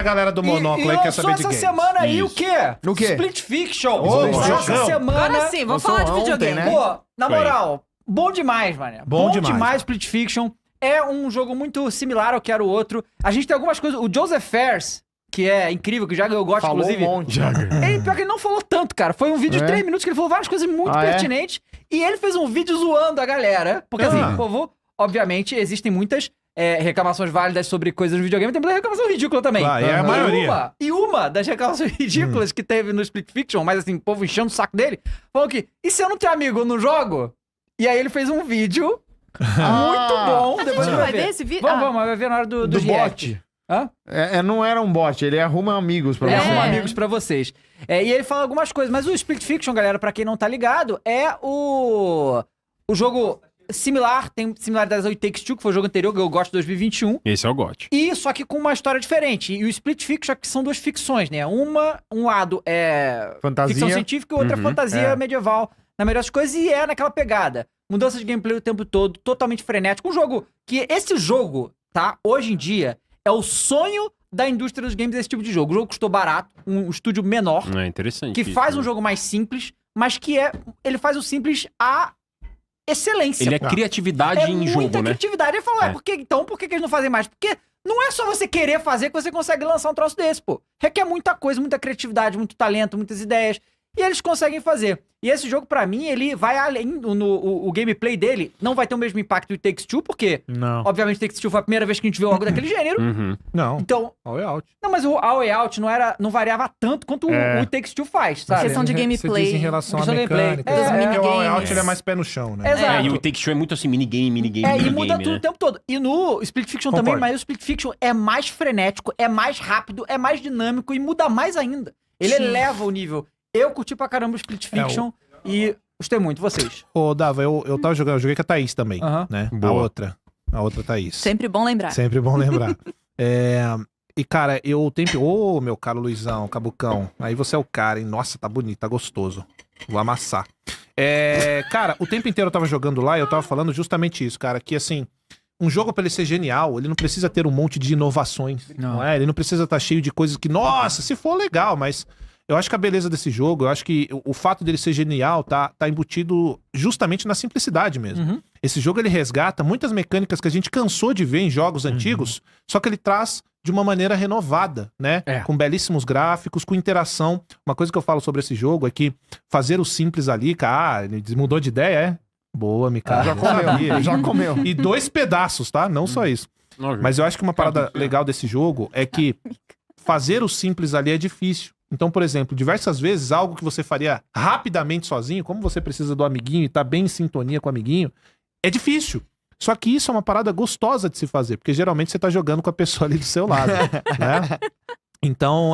A galera do Monóculo aí quer saber de essa games. semana aí Isso. o quê? O quê? Split Fiction. Ô, Essa jogão. semana... Agora sim, vamos falar de Ontem, videogame. né? Pô, na Foi. moral, bom demais, mano. Bom demais. Split Fiction. É um jogo muito similar ao que era o outro. A gente tem algumas coisas... O Joseph Fares, que é incrível, que eu gosto, Falou inclusive... um monte. Ele, pior que ele não falou tanto, cara. Foi um vídeo de É? 3 minutos que ele falou várias coisas muito Ah, é? pertinentes. E ele fez um vídeo zoando a galera. Porque assim, o povo... Obviamente, existem muitas reclamações válidas sobre coisas do videogame. Tem muita reclamação ridícula também. Claro, é a maioria. E uma das reclamações ridículas que teve no Split Fiction, mas assim, o povo enchendo o saco dele, falou que, e se eu não tenho amigo, eu não jogo? E aí ele fez um vídeo muito bom. A Depois gente você vai ver esse vídeo? Vamos, vai ver na hora do Do react. bot. Hã? Não era um bot, ele arruma amigos pra Ele você. arruma amigos pra vocês. E ele fala algumas coisas, mas o Split Fiction, galera, pra quem não tá ligado, é o jogo similar, tem similaridades ao It Takes Two, que foi o jogo anterior, que eu gosto de 2021. Esse é o GOT. E só que com uma história diferente. E o Split Fiction que são duas ficções, né? Um lado é Fantasia. ficção científica e o outro é fantasia é. medieval, na melhor das coisas, e é naquela pegada. Mudança de gameplay o tempo todo, totalmente frenético. Um jogo que esse jogo, tá? Hoje em dia, é o sonho da indústria dos games esse tipo de jogo. O jogo custou barato, um estúdio menor, É interessante. que isso, faz né? um jogo mais simples, mas que ele faz o simples a excelência. Ele é criatividade em muita jogo, né? criatividade. Ele falou, É. por que eles não fazem mais? Porque não é só você querer fazer que você consegue lançar um troço desse, pô. Requer muita coisa, muita criatividade, muito talento, muitas ideias. E eles conseguem fazer. E esse jogo, pra mim, ele vai além. O gameplay dele não vai ter o mesmo impacto do It Takes Two, porque, Não. obviamente, It Takes Two foi a primeira vez que a gente viu algo daquele gênero. Uhum. Não. Então, All out. não, mas o All Way Out não variava tanto quanto o It Takes Two faz, sabe? Questão de gameplay. Você diz em relação à Questão de gameplay. mecânica. Dos Porque o All minigames. out ele é mais pé no chão, né? Exato. É, e o It Takes Two é muito assim, minigame, E muda tudo né? o tempo todo. E no Split Fiction também, Concordo. mas o Split Fiction é mais frenético, é mais rápido, é mais dinâmico e muda mais ainda. Ele Sim. eleva o nível. Eu curti pra caramba o Split Fiction e gostei muito. Vocês? Ô, Dava, eu tava jogando, eu joguei com a Thaís também, Aham. né? Boa. A outra Thaís. Sempre bom lembrar. Sempre bom lembrar. E, cara, eu tenho... Ô, meu caro Luizão, Cabucão, aí você é o cara, hein? Nossa, tá bonito, tá gostoso. Vou amassar. Cara, o tempo inteiro eu tava jogando lá e eu tava falando justamente isso, cara, que assim... Um jogo, pra ele ser genial, ele não precisa ter um monte de inovações, não é? Ele não precisa estar cheio de coisas que, nossa, se for legal, mas... Eu acho que a beleza desse jogo, eu acho que o fato dele ser genial tá embutido justamente na simplicidade mesmo. Uhum. Esse jogo, ele resgata muitas mecânicas que a gente cansou de ver em jogos antigos, só que ele traz de uma maneira renovada, né? É. Com belíssimos gráficos, com interação. Uma coisa que eu falo sobre esse jogo é que fazer o simples ali, cara, ele mudou de ideia, é? Boa, Mika. Já comeu, já comeu. E 2 pedaços, tá? Não só isso. Mas eu acho que uma parada legal desse jogo é que fazer o simples ali é difícil. Então, por exemplo, diversas vezes, algo que você faria rapidamente sozinho, como você precisa do amiguinho e tá bem em sintonia com o amiguinho, é difícil. Só que isso é uma parada gostosa de se fazer, porque geralmente você tá jogando com a pessoa ali do seu lado, né? Então,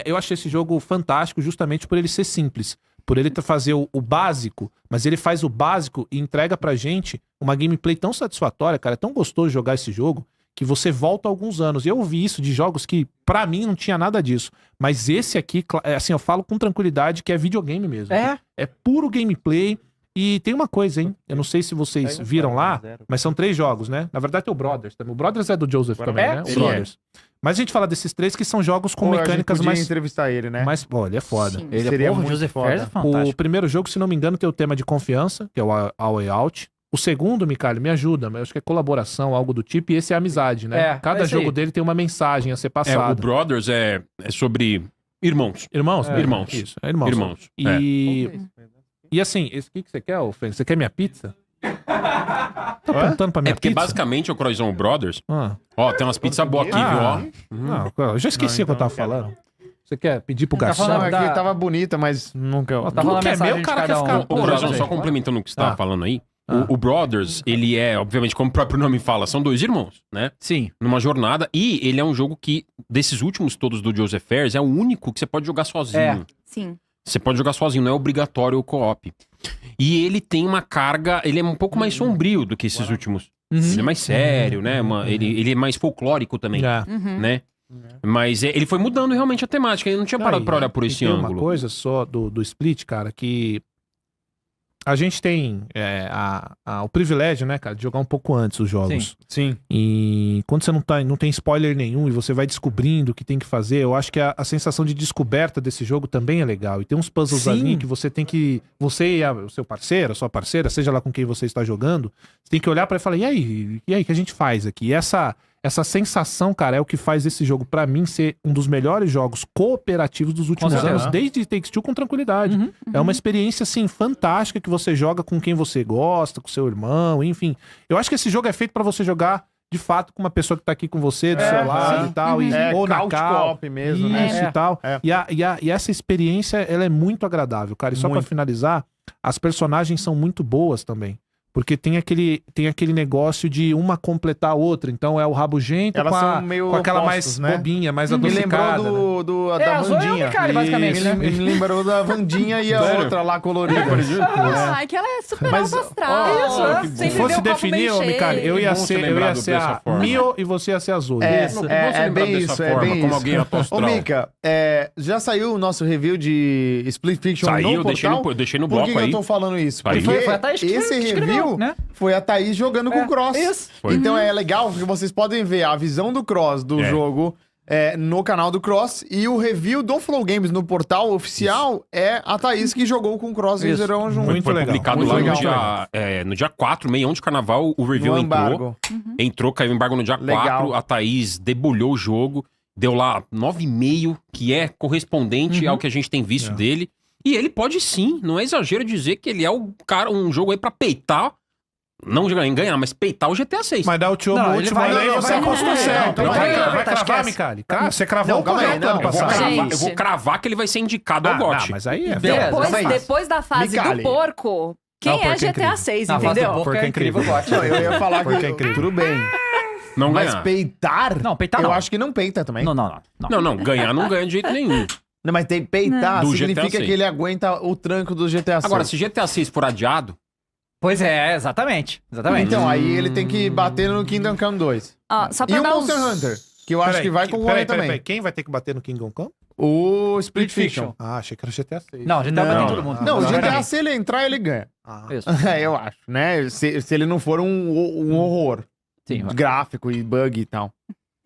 eu achei esse jogo fantástico justamente por ele ser simples. Por ele fazer o básico, mas ele faz o básico e entrega pra gente uma gameplay tão satisfatória, cara. É tão gostoso jogar esse jogo que você volta alguns anos. E eu ouvi isso de jogos que, pra mim, não tinha nada disso. Mas esse aqui, assim, eu falo com tranquilidade que é videogame mesmo. É puro gameplay. E tem uma coisa, hein? Eu não sei se vocês viram lá, mas são 3 jogos, né? Na verdade tem o Brothers também. O Brothers é do Joseph também, né? O Sim, Brothers. Mas a gente fala desses 3 que são jogos com mecânicas mais... entrevistar ele, né? mais... Pô, ele é foda. Sim. Ele Seria porra, muito Joseph foda. Fares é fantástico. O primeiro jogo, se não me engano, tem o tema de confiança, que é o All Way Out. O segundo, Micalho, me ajuda, mas eu acho que é colaboração, algo do tipo, e esse é amizade, né? É, Cada é isso aí. jogo dele tem uma mensagem a ser o passada. Brothers é sobre irmãos. Irmãos? Irmãos. Isso, é irmãos. Irmãos. E assim, o que você quer, Fê? Você quer minha pizza? Tá apontando pra minha É porque pizza? basicamente o Croizão Brothers, Ah, ó, tem umas pizzas boas aqui, viu, ó. não, eu já esqueci o que eu tava falando. Você quer pedir pro garçom? falando Não, da- aqui tava bonita, mas nunca... Tá Tudo falando que é mensagem meu, o de cara cada quer um. ficar... Ô, Pô, Croizão, já só sei. complementando o que você tava falando aí, Ah. o Brothers, ele é, obviamente, como o próprio nome fala, são 2 irmãos, né? Sim. Numa jornada, e ele é um jogo que, desses últimos todos do Joseph Fares, é o único que você pode jogar sozinho. É. Sim. Você pode jogar sozinho, não é obrigatório o co-op. E ele tem uma carga, ele é um pouco mais sombrio do que esses últimos. Ele é mais sério, né? Ele é mais folclórico também, É. né? Mas ele foi mudando realmente a temática, ele não tinha parado pra olhar por E esse tem ângulo. uma coisa só do Split, cara, que a gente tem o privilégio, né, cara, de jogar um pouco antes os jogos. Sim. E quando você não tem spoiler nenhum e você vai descobrindo o que tem que fazer, eu acho que a sensação de descoberta desse jogo também é legal. E tem uns puzzles ali que você tem que... Você e o seu parceiro, a sua parceira, seja lá com quem você está jogando, você tem que olhar pra ele e falar, e aí, o que a gente faz aqui? E essa sensação, cara, é o que faz esse jogo, pra mim, ser um dos melhores jogos cooperativos dos últimos anos, desde Take-Two com tranquilidade. É uma experiência, assim, fantástica que você joga com quem você gosta, com seu irmão, enfim. Eu acho que esse jogo é feito pra você jogar, de fato, com uma pessoa que tá aqui com você, do seu lado e tal, ou na co-op mesmo, né? Isso e tal. E essa experiência, ela é muito agradável, cara. E só pra finalizar, as personagens são muito boas também. Porque tem aquele negócio de uma completar a outra. Então é o rabugento com aquela opostos, mais bobinha, mais adocicada. Me lembrou da Wandinha. Basicamente, né? Me lembrou da Wandinha e a outra lá colorida. É que ela é super alto astral. Se fosse definir, Micali, eu ia ser a Mio e você ia ser a Zoe. É bem isso, como alguém alto astral. Ô, Mika, já saiu o nosso review de Split Fiction no portal? Deixei no bloco aí. Por que eu tô falando isso? Porque foi a Thaís que esse review foi a Thaís jogando com o Cross. Isso. Então é legal porque vocês podem ver a visão do Cross do jogo no canal do Cross e o review do Flow Games no portal oficial é a Thaís que jogou com o Cross e Zerão junto. Muito legal. Publicado muito lá legal. no dia 4, meio de carnaval, o review entrou, caiu o embargo no dia 4, a Thaís debulhou o jogo, deu lá 9,5, que é correspondente ao que a gente tem visto dele. E ele pode sim, não é exagero dizer que ele é um jogo aí pra peitar, não ganhar, mas peitar o GTA 6. Mas dá o tio último aí você aposta o céu. Vai cravar, Micali? Você cravou o correto ano passado. Eu vou cravar que ele vai ser indicado ao GOT. Mas aí é... Depois da fase do porco, quem é GTA 6, entendeu? Porco é incrível, GOT. Eu ia falar que tudo bem. Não mas ganhar. Peitar? Não, peitar não. Eu acho que não peita também. Não, ganhar não ganha de jeito nenhum. Não, mas tem peitar, Do significa GTA 6. que ele aguenta o tranco do GTA 6. Agora, se GTA 6 for adiado... Pois é, exatamente. Então, aí ele tem que bater no Kingdom Come 2. Só pra e o dar Monster Hunter, que eu acho que vai concorrer também. Peraí, quem vai ter que bater no Kingdom Come? O Split Fiction. Ah, achei que era o GTA 6. Não, GTA vai ter todo mundo. Não, o GTA, se ele entrar, ele ganha. Isso. Eu acho, né? Se ele não for um horror. Sim, gráfico e bug e tal.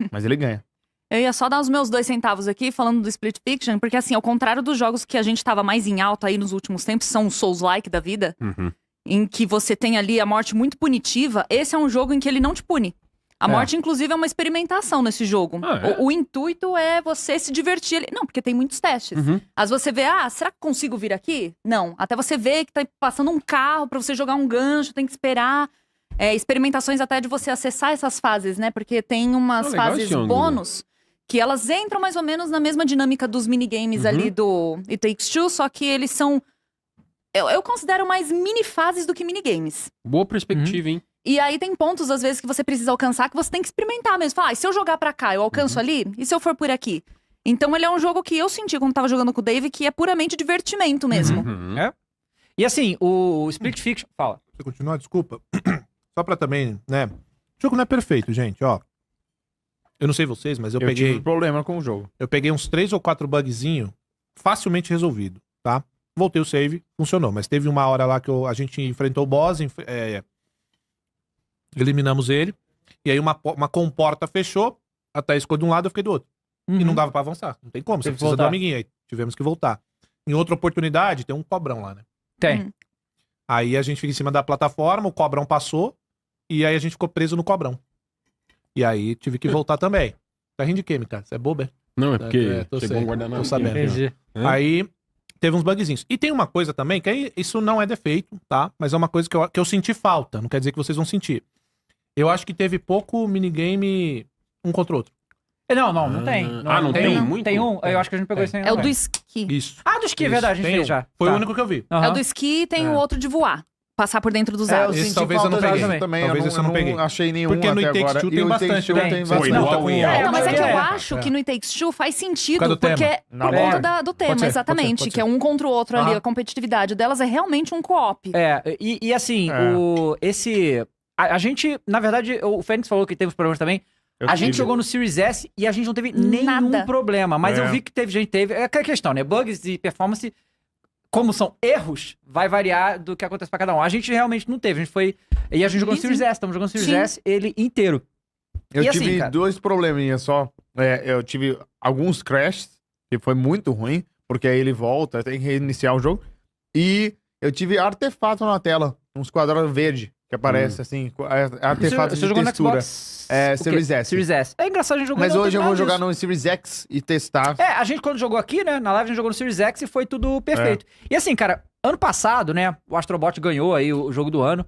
Mas ele ganha. Eu ia só dar os meus 2 centavos aqui, falando do Split Fiction, porque assim, ao contrário dos jogos que a gente tava mais em alta aí nos últimos tempos, são os Souls-like da vida, em que você tem ali a morte muito punitiva, esse é um jogo em que ele não te pune. A morte, inclusive, é uma experimentação nesse jogo. O intuito é você se divertir ali. Não, porque tem muitos testes. Às vezes você vê, será que consigo vir aqui? Não. Até você ver que tá passando um carro pra você jogar um gancho, tem que esperar. Experimentações até de você acessar essas fases, né? Porque tem umas fases bônus que elas entram mais ou menos na mesma dinâmica dos minigames ali do It Takes Two, só que eles são... Eu considero mais mini-fases do que minigames. Boa perspectiva, hein? E aí tem pontos, às vezes, que você precisa alcançar que você tem que experimentar mesmo. Falar, se eu jogar pra cá, eu alcanço ali? E se eu for por aqui? Então ele é um jogo que eu senti quando tava jogando com o Dave, que é puramente divertimento mesmo. E assim, o Split Fiction... Fala. Você continua? Desculpa. Só pra também, né? O jogo não é perfeito, gente, ó. Eu não sei vocês, mas eu peguei... tive problema com o jogo. Eu peguei uns 3 ou 4 bugzinhos facilmente resolvido, tá? Voltei o save, funcionou. Mas teve uma hora lá que a gente enfrentou o boss, eliminamos ele, e aí uma comporta fechou, a Thaís ficou de um lado, eu fiquei do outro. E não dava pra avançar. Não tem como, você precisa do amiguinho. Aí tivemos que voltar. Em outra oportunidade, tem um cobrão lá, né? Tem. Aí a gente fica em cima da plataforma, o cobrão passou, e aí a gente ficou preso no cobrão. E aí tive que voltar também. Tá rindo de quê, cara? Você é bobo, é? Não, é porque chegou um guardanapo. Tô sabendo. Entendi. Aí teve uns bugzinhos. E tem uma coisa também, que aí, isso não é defeito, tá? Mas é uma coisa que eu senti falta. Não quer dizer que vocês vão sentir. Eu acho que teve pouco minigame um contra o outro. Não tem. Não tem muito? Tem um, eu acho que a gente pegou esse aí. É o do esqui. Isso. Do esqui, é verdade, a gente fez já. Foi o único que eu vi. É o do esqui e tem o outro de voar. Passar por dentro dos aros. Esse talvez eu não peguei. Talvez esse eu não peguei. Achei nenhum porque no It Takes Two tem bastante. Mas é que eu acho que no It Takes Two faz sentido, porque por conta do tema, exatamente. Que é um contra o outro ali, a competitividade delas é realmente um co-op. E assim, a gente, na verdade, o Fênix falou que teve os problemas também. A gente jogou no Series S e a gente não teve nenhum problema. Mas eu vi que teve gente, teve... É aquela questão, né? Bugs e performance como são erros, vai variar do que acontece pra cada um. A gente realmente não teve, a gente foi... E a gente jogou no Series S, estamos jogando no Series S, ele inteiro. Eu E tive cara, 2 probleminhas só. Eu tive alguns crashes, que foi muito ruim, porque aí ele volta, tem que reiniciar o jogo. E eu tive artefato na tela, uns quadrados verdes, que aparece assim, artefatos você de jogou textura. no Xbox? Series S. Series S. É engraçado, a gente jogou Mas hoje eu vou jogar no... no Series X e testar. A gente quando jogou aqui, né, na live a gente jogou no Series X e foi tudo perfeito. E assim, cara, ano passado, né, o Astrobot ganhou aí o jogo do ano.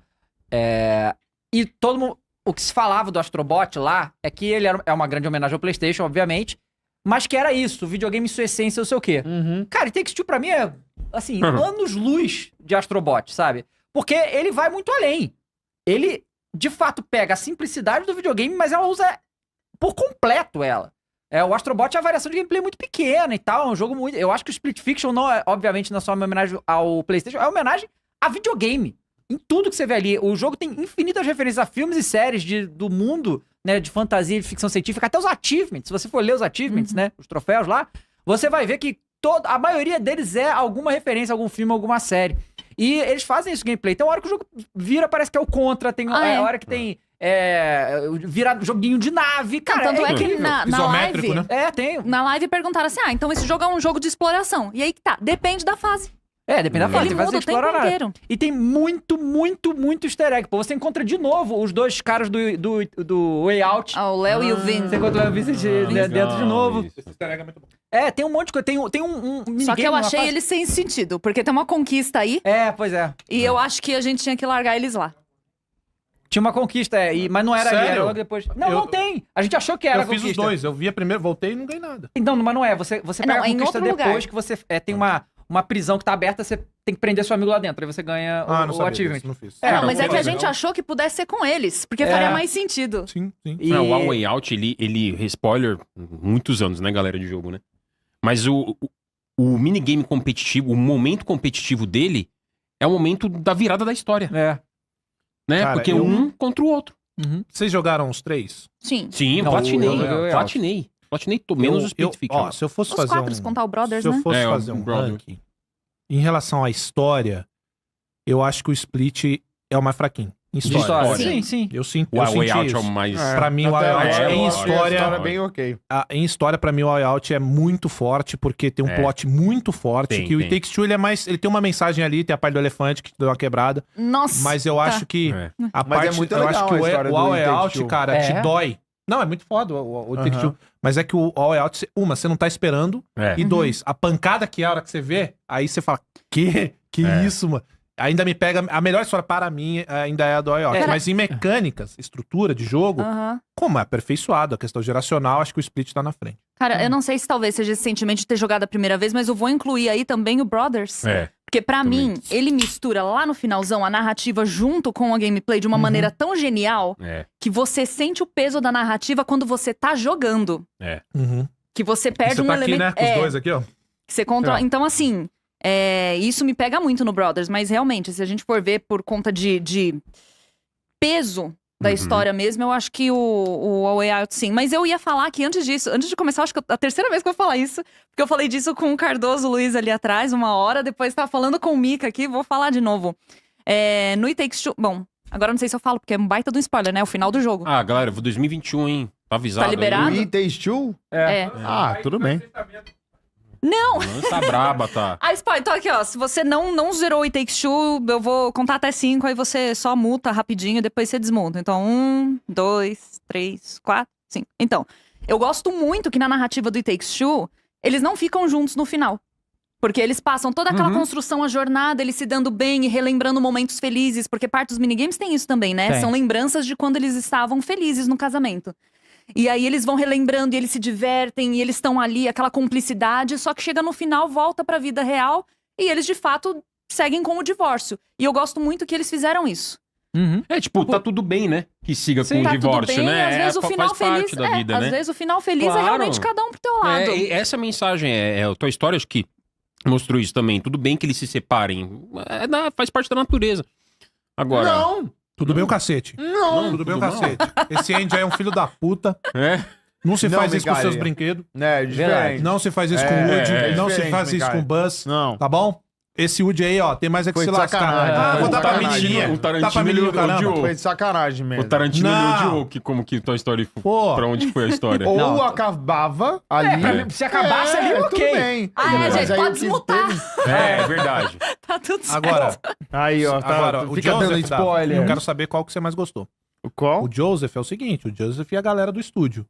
E todo mundo... O que se falava do Astrobot lá é que ele é uma grande homenagem ao PlayStation, obviamente, mas que era isso, o videogame em sua essência, não sei o quê. Cara, e Take-Two pra mim é, assim, anos-luz de Astrobot, sabe? Porque ele vai muito além. Ele, de fato, pega a simplicidade do videogame, mas ela usa por completo ela. O Astrobot é uma variação de gameplay muito pequena e tal, é um jogo muito... Eu acho que o Split Fiction, não é, obviamente, não é só uma homenagem ao PlayStation, é uma homenagem a videogame. Em tudo que você vê ali. O jogo tem infinitas referências a filmes e séries do mundo, né, de fantasia e de ficção científica, até os achievements. Se você for ler os achievements, né, os troféus lá, você vai ver que a maioria deles é alguma referência a algum filme, alguma série. E eles fazem isso gameplay. Tem uma hora que o jogo vira, parece que é o Contra, tem hora que tem... vira joguinho de nave, cara. Tanto é que na live... né? Tem. Na live perguntaram assim, então esse jogo é um jogo de exploração. E aí que tá, depende da fase. Depende da fase. Ele muda o tempo inteiro. E tem muito, muito, muito easter egg. Pô, você encontra de novo os dois caras do Way Out. O Léo e o Vin. Você encontra o Léo e o Vincent dentro de novo. Esse easter egg é muito bom. Tem um monte de coisa. Tem um minigame. Só que eu achei eles sem sentido, porque tem uma conquista aí. Pois é. E eu acho que a gente tinha que largar eles lá. Tinha uma conquista, mas não era ali, Sério? era logo depois. Não tem. A gente achou que era a conquista. Eu fiz os dois, eu vi a primeira, voltei e não ganhei nada. Então, mas não é. Você pega a em conquista outro depois lugar. que você tem uma prisão que tá aberta, você tem que prender seu amigo lá dentro. Aí você ganha não o sabia achievement. disso, não fiz. Não, mas é que a gente achou que pudesse ser com eles, porque faria mais sentido. Sim. O A Way Out, ele spoiler, muitos anos, né, galera de jogo, né? Mas o minigame competitivo, o momento competitivo dele é o momento da virada da história. Né? Cara, porque um contra o outro. Vocês jogaram os 3? Sim. Sim, eu Não, platinei. Platinei menos o Split Fiction. Se eu fosse Os fazer 4, se contar o Brothers, se eu né? fosse fazer o um Brother. ranking, em relação à história, eu acho que o Split é o mais fraquinho. Em história. Sim. Eu sinto O A Way senti Out isso. é o mais... Pra mim, o A Way Out em história... É bem ok. Em história, pra mim, o A Way Out é muito forte, porque tem um plot muito forte, que o It Takes Two, ele tem uma mensagem ali, tem a parte do elefante, que deu uma quebrada. Nossa. Mas eu acho que a Mas parte... é muito eu acho legal que a história o do A Way It Takes Out, Two. cara, te dói. Não, é muito foda o Take Two. Mas é que o A Way Out, você não tá esperando. E 2, a pancada que é a hora que você vê, aí você fala, que isso, mano? Ainda me pega... A melhor história para mim ainda é a do A Way Out. Mas em mecânicas, estrutura de jogo, como é aperfeiçoado, a questão geracional, acho que o Split tá na frente. Cara, eu não sei se talvez seja esse sentimento de ter jogado a primeira vez, mas eu vou incluir aí também o Brothers. Porque pra mim, ele mistura lá no finalzão a narrativa junto com a gameplay de uma maneira tão genial que você sente o peso da narrativa quando você tá jogando. Que você perde você tá elemento... aqui, né? Com os dois aqui, ó. Que você controla. Então, assim, isso me pega muito no Brothers, mas realmente, se a gente for ver por conta de peso da história mesmo, eu acho que o A Way Out sim. Mas eu ia falar que antes de começar, acho que a terceira vez que eu vou falar isso, porque eu falei disso com o Cardoso Luiz ali atrás, uma hora, depois tava falando com o Mika aqui, vou falar de novo. No It Takes Two... Bom, agora não sei se eu falo, porque é um baita do spoiler, né? O final do jogo. Galera, 2021, hein? Tá avisado. Tá liberado? Aí. O It Takes Two? Tudo bem. Não! Tá braba, tá. Spoiler, então aqui, ó, se você não zerou o It Takes Two, eu vou contar até 5, aí você só multa rapidinho e depois você desmonta. Então, 1, 2, 3, 4, 5. Então, eu gosto muito que na narrativa do It Takes Two, eles não ficam juntos no final. Porque eles passam toda aquela construção, a jornada, eles se dando bem e relembrando momentos felizes, porque parte dos minigames tem isso também, né? São lembranças de quando eles estavam felizes no casamento. E aí eles vão relembrando e eles se divertem e eles estão ali, aquela cumplicidade, só que chega no final, volta pra vida real e eles de fato seguem com o divórcio. E eu gosto muito que eles fizeram isso. Tá tudo bem, né? Que siga com o Tá divórcio, tudo bem, né? às vezes o final faz feliz, parte da vida, né? às vezes o final feliz Claro. é realmente cada um pro teu lado. E essa mensagem, a tua história, acho que mostrou isso também. Tudo bem que eles se separem, faz parte da natureza. Agora... Não! Tudo bem o cacete. Não! Tudo bem o cacete. Esse Andy é um filho da puta. Não se Não, faz isso com Micaria. seus brinquedos. É diferente. Não se faz isso com o Woody. Não se diferente, faz isso com o Micaria. Buzz. Não. Tá bom? esse Woody aí, ó, tem mais é que se lascar. Vou dar pra menininha. O Tarantino ele odiou. Foi de sacanagem mesmo. O Tarantino odiou como que Toy Story pra onde foi a história. Ou acabava ali. Se acabasse ali, ok. Tudo bem. Gente, pode desmutar. É verdade. Tá tudo certo. Agora, aí, ó, o fica dando Joseph, spoiler. eu quero saber qual que você mais gostou. Qual? O Joseph é o seguinte, o Joseph e a galera do estúdio.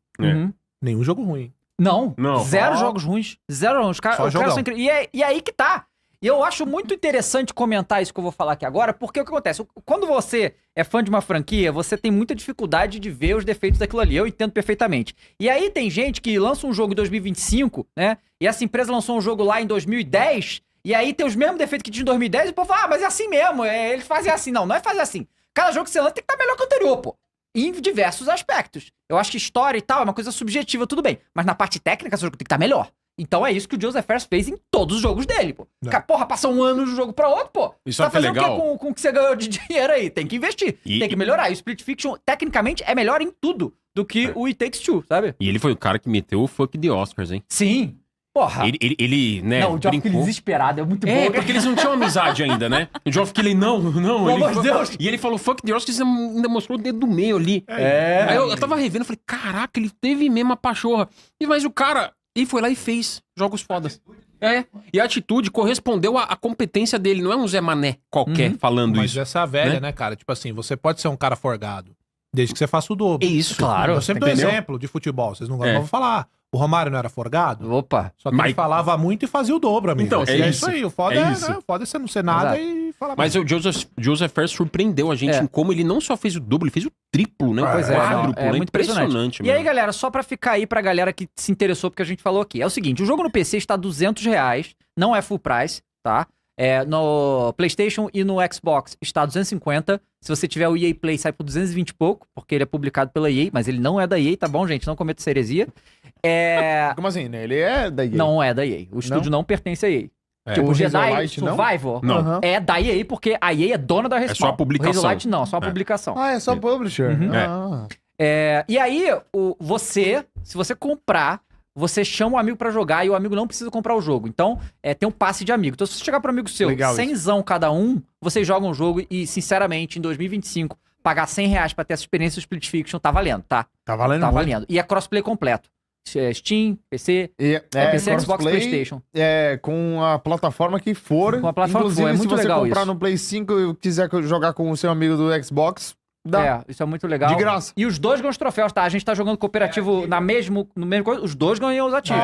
Nenhum jogo ruim. Não. Zero jogos ruins. Zero jogos. Os caras são incríveis. E aí que tá. E eu acho muito interessante comentar isso que eu vou falar aqui agora, porque o que acontece? Quando você é fã de uma franquia, você tem muita dificuldade de ver os defeitos daquilo ali. Eu entendo perfeitamente. E aí tem gente que lança um jogo em 2025, né? E essa empresa lançou um jogo lá em 2010, e aí tem os mesmos defeitos que tinha em 2010, e o povo fala, mas é assim mesmo, eles fazem assim. Não é fazer assim. Cada jogo que você lança tem que estar melhor que o anterior, pô. Em diversos aspectos. Eu acho que história e tal é uma coisa subjetiva, tudo bem. Mas na parte técnica, seu jogo tem que estar melhor. Então é isso que o Joseph Fares fez em todos os jogos dele, pô. Porra, passa um ano de um jogo pra outro, pô. Isso tá fazendo legal. o quê com o que você ganhou de dinheiro aí? Tem que investir, tem que melhorar. E o Split Fiction, tecnicamente, é melhor em tudo do que o It Takes Two, sabe? E ele foi o cara que meteu o fuck the Oscars, hein? Sim. Porra. Ele né, não, o Geoff Keighley desesperado, é muito bom. Porque eles não tinham amizade ainda, né? O Geoff Keighley, não. Pelo amor de Deus. E ele falou, fuck the Oscars, ainda mostrou o dedo do meio ali. Aí eu tava revendo, falei, caraca, ele teve mesmo a pachorra. Mas o cara, ele foi lá e fez jogos fodas. E a atitude correspondeu à competência dele, não é um Zé Mané qualquer falando Mas isso. essa é a velha, né, cara? Tipo assim, você pode ser um cara forgado, desde que você faça o dobro. É isso. Claro. Eu sempre dou exemplo de futebol, vocês não vão falar. O Romário não era forgado? Opa. Só que ele falava muito e fazia o dobro, amigo. Então, é isso aí. O foda é você não ser nada e falar Mas o Joseph Fares surpreendeu a gente em como ele não só fez o dobro, ele fez o triplo, né? O quádruplo, é muito impressionante. E aí, galera, só pra ficar aí pra galera que se interessou porque a gente falou aqui. É o seguinte, o jogo no PC está R$200, não é full price, tá? No PlayStation e no Xbox está 250. Se você tiver o EA Play, sai por 220 e pouco, porque ele é publicado pela EA, mas ele não é da EA, tá bom, gente? Não cometa essa heresia. Como assim, né? Ele é da EA? Não é da EA. O estúdio não pertence à EA. Tipo, o Jedi Survivor é da EA, porque a EA é dona da Respawn. É só a publicação. O Razorlight não, só a publicação. É só publisher. E aí, se você comprar, você chama o amigo pra jogar e o amigo não precisa comprar o jogo. Então, tem um passe de amigo. Então, se você chegar pro amigo seu, 100zão cada um, vocês jogam o jogo e, sinceramente, em 2025, pagar R$100 pra ter essa experiência do Split Fiction tá valendo, tá? Tá valendo Tá muito. valendo. E é crossplay completo. Steam, PC, PC, Xbox, PlayStation. Com a plataforma que for. Com a plataforma que for, é muito se você legal comprar isso. no Play 5 e quiser jogar com o seu amigo do Xbox, dá. Isso é muito legal. De graça. E os dois ganham os troféus, tá? A gente tá jogando cooperativo no mesmo coisa, os dois ganham os ativos.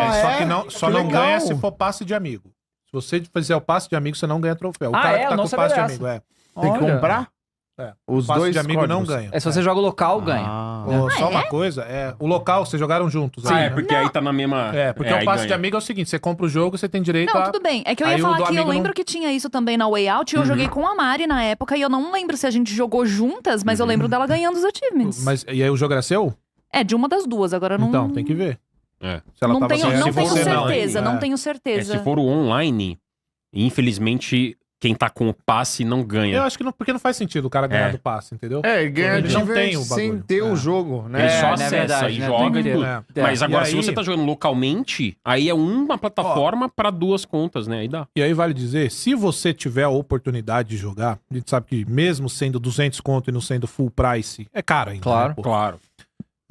Só não ganha se for passe de amigo. Se você fizer o passe de amigo, você não ganha troféu. O cara que tá com o passe de amigo, Tem que comprar? Os passe dois de amigo códigos. não ganham. Se você joga local, ganha. Só uma coisa, o local, vocês jogaram juntos. Porque aí tá na mesma... Porque o passe de amigo é o seguinte, você compra o jogo, você tem direito Não, tudo bem. É que eu ia aí falar o do que eu amigo lembro que tinha isso também na Way Out, e eu joguei com a Mari na época, e eu não lembro se a gente jogou juntas, mas eu lembro dela ganhando os achievements. E aí o jogo era seu? De uma das duas, agora não... Então, tem que ver. Se ela não tenho certeza, não tenho certeza. Se for o online, infelizmente... Quem tá com o passe não ganha. Eu acho que porque não faz sentido o cara ganhar do passe, entendeu? Ganha Ele não tem o sem bagulho. ter o jogo, né? Ele só acessa e joga e tudo. Mas agora, aí, se você tá jogando localmente, aí é uma plataforma pra duas contas, né? Aí dá. E aí vale dizer, se você tiver a oportunidade de jogar, a gente sabe que mesmo sendo 200 conto e não sendo full price, é caro ainda. Claro, né, claro.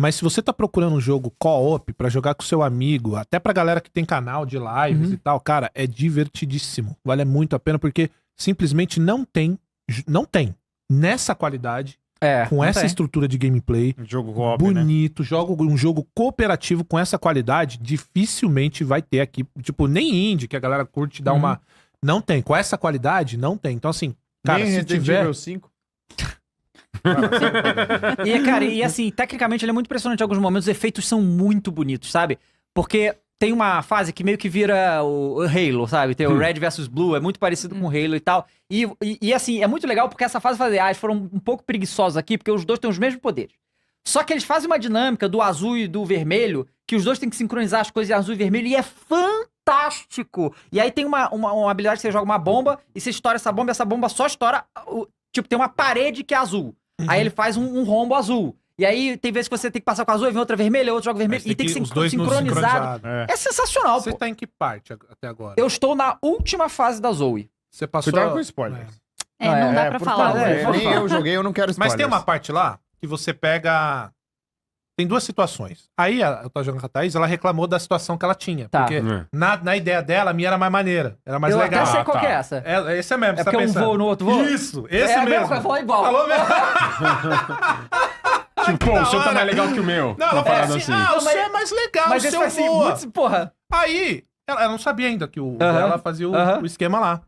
Mas se você tá procurando um jogo co-op pra jogar com seu amigo, até pra galera que tem canal de lives e tal, cara, é divertidíssimo. Vale muito a pena porque simplesmente não tem nessa qualidade, com essa estrutura de gameplay, jogo co-op, bonito, um jogo cooperativo com essa qualidade, dificilmente vai ter aqui, tipo, nem indie, que a galera curte dar uma... Não tem, com essa qualidade, não tem. Então assim, cara, nem se tiver... Evil 5. E assim, tecnicamente ele é muito impressionante em alguns momentos, os efeitos são muito bonitos, sabe? Porque tem uma fase que meio que vira o Halo, sabe? Tem o Red vs Blue, é muito parecido com o Halo e tal. E assim, é muito legal porque essa fase eles foram um pouco preguiçosos aqui, porque os dois têm os mesmos poderes. Só que eles fazem uma dinâmica do azul e do vermelho, que os dois têm que sincronizar as coisas de azul e vermelho, e é fantástico! E aí tem uma habilidade que você joga uma bomba, e você estoura essa bomba só estoura... Tipo, tem uma parede que é azul. Aí ele faz um rombo azul. E aí tem vezes que você tem que passar com azul, e vem outra vermelha, outro joga vermelho, e tem que ser sincronizado. É sensacional, Você tá em que parte até agora? Eu estou na última fase da Zoe. Você passou... Cuidado com spoilers. Não dá pra por falar. favor, nem eu joguei, eu não quero spoilers. Mas tem uma parte lá que você pega... Tem duas situações. Aí, eu tô jogando com a Thaís, ela reclamou da situação que ela tinha. Tá. Porque na ideia dela, a minha era mais maneira. Era mais Eu legal. até sei qual que é essa. Esse é mesmo, É você porque tá um voa no outro voa? Isso, esse É mesmo. mesmo, vai falar igual. Falou mesmo. Tipo, pô, o seu tá mais legal que o meu. Não, ela Uma falou parada assim, o seu é mais legal, Mas o esse seu vai ser voa. muito... Porra. Aí, ela não sabia ainda que ela fazia o esquema lá.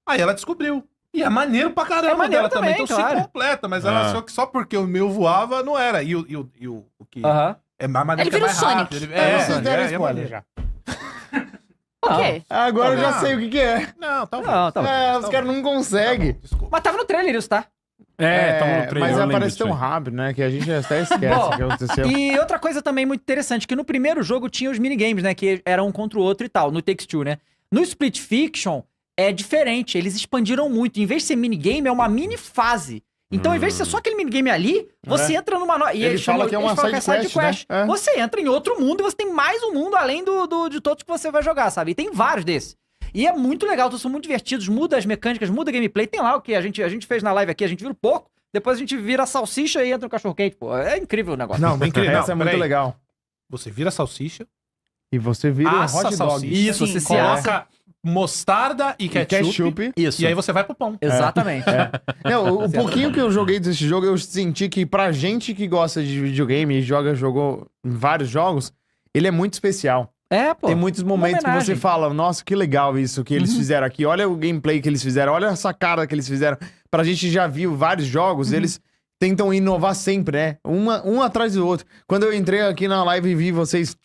Aí ela descobriu. E é maneiro pra caramba maneiro dela também. Então claro. se completa, mas ela achou que só porque o meu voava, não era. E o que é mais maneiro, Ele que é vira mais o Sonic. rápido. Vocês deram spoiler maneiro. já. O quê? Agora eu já sei o que é. Não, talvez. Não, talvez. Os caras não conseguem. Desculpa. Mas tava no trailer isso, tá? tamo no trailer. Mas eu lembro aparece disso tão aí. rápido, né? Que a gente até esquece Bom, o que aconteceu. E outra coisa também muito interessante, que no primeiro jogo tinha os minigames, né? Que eram um contra o outro e tal, no Takes-Two, né? No Split Fiction é diferente, eles expandiram muito. Em vez de ser minigame, é uma mini fase. Então, em vez de ser só aquele minigame ali, você entra numa... E Ele fala que é uma side quest, né? Você entra em outro mundo e você tem mais um mundo além de todos que você vai jogar, sabe? E tem vários desses. E é muito legal, são muito divertidos, muda as mecânicas, muda a gameplay. Tem lá o que a gente fez na live aqui, a gente vira um pouco, depois a gente vira a salsicha e entra no cachorro-quente, pô. É incrível o negócio. Não, bem incrível. Essa é muito legal. Você vira a salsicha, E você vira um assa a hot dog. salsicha, Isso, Sim, você se coloca mostarda e ketchup, Isso. e aí você vai pro pão. Exatamente. Não, o pouquinho que eu joguei desse jogo, eu senti que pra gente que gosta de videogame e jogou vários jogos, ele é muito especial. É, pô. Tem muitos momentos que homenagem. você fala, nossa, que legal isso que eles fizeram aqui. Olha o gameplay que eles fizeram, olha essa cara que eles fizeram. Pra gente já viu vários jogos, eles tentam inovar sempre, né? Um atrás do outro. Quando eu entrei aqui na live e vi vocês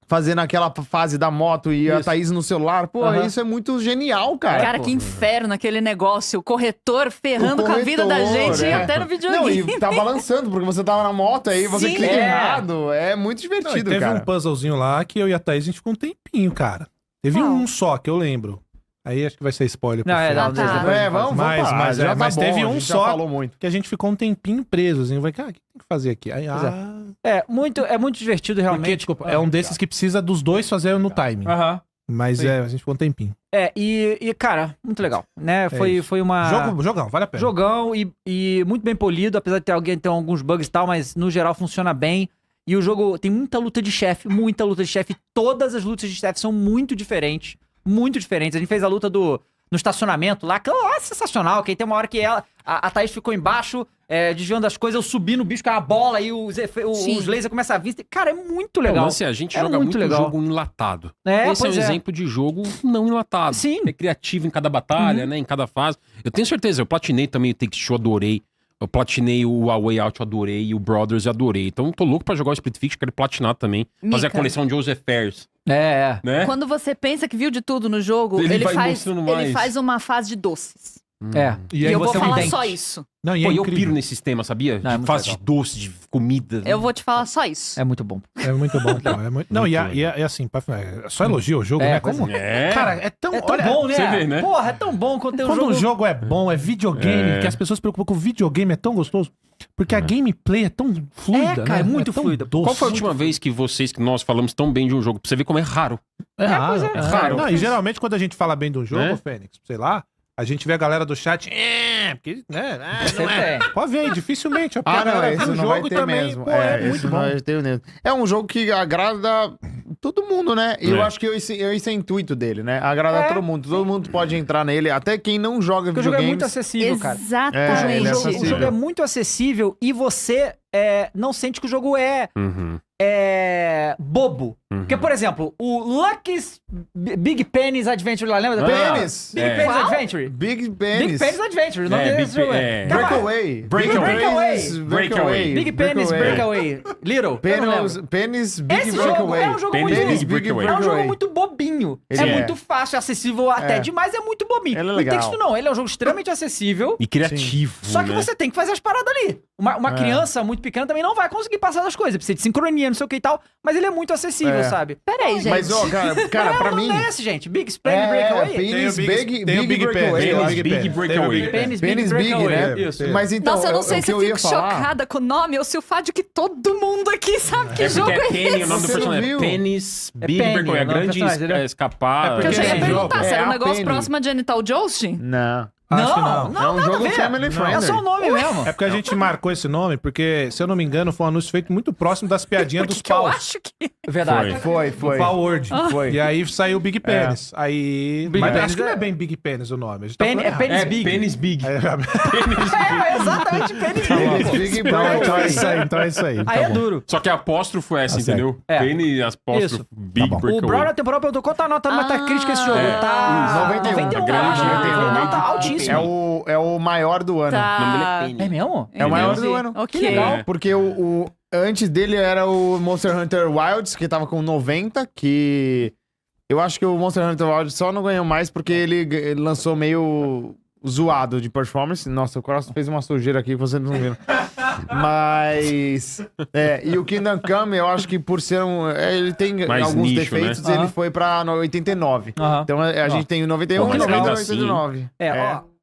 fazendo aquela fase da moto e a Thaís no celular, pô, isso é muito genial, cara. Cara, que inferno aquele negócio. O corretor ferrando O com a vida da corretor, gente é. até no Não, videogame. e tá balançando, porque você tava na moto aí, você Sim, clica é. errado. É muito Não, e divertido, teve cara. um puzzlezinho lá que eu e a Thaís, a gente ficou um tempinho, cara. Teve Qual? um só, que eu lembro. Aí acho que vai ser spoiler. Não, pro fim. tá. depois a gente Vamos Mas- parar, mas- já mas tá teve bom, um a gente só. já falou muito. Que a gente ficou um tempinho preso, assim. Vai, cara, o que tem que fazer aqui? Aí, É muito divertido realmente. porque, desculpa, é um desses que precisa dos dois fazerem no timing. Aham. Mas Sim. a gente ficou um tempinho. Cara, muito legal, né? Foi uma... Jogão, vale a pena. Jogão e muito bem polido, apesar de ter alguns bugs e tal, mas no geral funciona bem. E o jogo tem muita luta de chefe, muita luta de chefe. Todas as lutas de chefe são muito diferentes. Muito diferentes. A gente fez a luta no estacionamento lá, que é sensacional, que aí tem uma hora que a Thaís ficou embaixo, desviando as coisas, eu subi no bicho com a bola e os lasers começam a vir. Cara, é muito O legal. lance é, a gente É joga muito muito legal. jogo enlatado. É, Esse é um pois é. exemplo de jogo não enlatado. Sim. É criativo em cada batalha, né? Em cada fase. Eu tenho certeza, eu platinei também o Take-Two, adorei. Eu platinei o A Way Out, eu adorei. E o Brothers, eu adorei. Então tô louco pra jogar o Split Fiction, quero platinar também. Fazer a Mika. coleção de Joseph Fares, É. né? Quando você pensa que viu de tudo no jogo, Ele ele vai faz mostrando mais. uma fase de doces. É. E aí eu vou você falar entende. só isso. Não, e Pô, é eu incrível. piro nesse sistema, sabia? Não, é De muito fase legal. de doce, de comida. Eu vou te falar só isso. É muito bom. É muito bom. Não, é muito... Não, e é assim, só elogio o jogo, né? pois Como... é. Cara, é tão, É tão olha, bom, né? você vê, né? Porra, é tão bom quando tem um Quando jogo... o jogo é bom, é videogame, que as pessoas se preocupam com o videogame, é tão gostoso. Porque a gameplay é tão fluida, cara, né? é muito tão fluida. doce. Qual foi a última vez que nós falamos tão bem de um jogo? Pra você ver como é raro. É raro, pois é. é raro. Não, e Pois. geralmente quando a gente fala bem do jogo, Né? Fênix, sei lá, a gente vê a galera do chat, porque, né, não Sempre é. tem. Pode ver aí, dificilmente. Porque a Ah, não, galera esse vê o não vai jogo e ter também, mesmo. pô, é esse muito não bom. vai ter mesmo. É um jogo que agrada todo mundo, né? E eu É. acho que esse é o intuito dele, né? Agradar todo mundo. Todo mundo pode entrar nele, até quem não joga Porque o jogo é videogames. muito acessível, cara. Exatamente. ele é O acessível. jogo é muito acessível e você não sente que o jogo é bobo. Porque, por exemplo, o Lucky's Big Penis Adventure lá, lembra? Penis? Big É. Penis Qual? Adventure. Big Big Penis. Penis Adventure. O nome É, desse Big jogo Pe- Calma. Breakaway. Breakaway. Breakaway. Big Penis Breakaway. Little. Eu não lembro. Penis Big Esse jogo Breakaway. é um jogo Penis muito... Big Breakaway. É um jogo muito bobinho. Ele É é. muito fácil, acessível até demais, é muito bobinho. Ele é O legal. texto não, ele é um jogo extremamente acessível. E criativo, Só que né? você tem que fazer as paradas ali. Uma criança muito pequena também não vai conseguir passar das coisas. Precisa de sincronia não sei o que e tal, mas ele é muito acessível, sabe? Peraí, gente. Mas, ó, cara, pra mim... É esse, gente. Big Splash Breakaway. Penis Big Breakaway. Big Breakaway. Penis Big, Breakaway. né? Isso. Mas então, Nossa, eu não sei se que eu eu ia fico falar... chocada com o nome ou se o fato de que todo mundo aqui sabe que É jogo porque é é Penny, esse. o nome do Você não personagem é viu? Penis Big Penny, Breakaway. A o nome do grande personagem, ele é- escapada. É porque Eu já ia esse perguntar jogo se era é um a negócio Penny. próximo a Genital Joust? Não. Acho que não. É um nada jogo a ver. family É friendly. só o nome mesmo. É porque a gente marcou esse nome, porque, se eu não me engano, foi um anúncio feito muito próximo das piadinhas dos Que eu paus. acho que... Verdade. Foi. Do Power Word. Foi. E aí saiu o Big Penis. Aí. Big mas Penis acho que não é- é bem Big Penis o nome. A gente tá Pen- falando é errado. Penis É Big. Penis Big. É, exatamente, Penis Big. Big Então é Breakaway. isso aí, então é isso aí. Aí Tá é bom. duro. Só que é apóstrofo S, Tá certo. entendeu? É. Penny, apóstrofo Isso. Big Tá bom. O Breakaway. Brown na temporada perguntou quanto tá a nota no Metacritic esse jogo. É. Tá... 91. Grande, Ah, 91. tá altíssimo. É o maior do ano. O nome dele é Tá. Penny. É mesmo? É o maior Entendi. do ano. Ok. Que legal. Porque antes dele era o Monster Hunter Wilds, que tava com 90, que... Eu acho que o Monster Hunter Wilds só não ganhou mais porque ele lançou meio zoado de performance. Nossa, o Cross fez uma sujeira aqui que vocês não viram. Mas... e o Kingdom Come, eu acho que por ser ele tem Mais alguns nicho, defeitos, né? ele foi pra 89. Aham. Então a gente tem o 91 Pô, e mas 90 e ainda 89. Ó,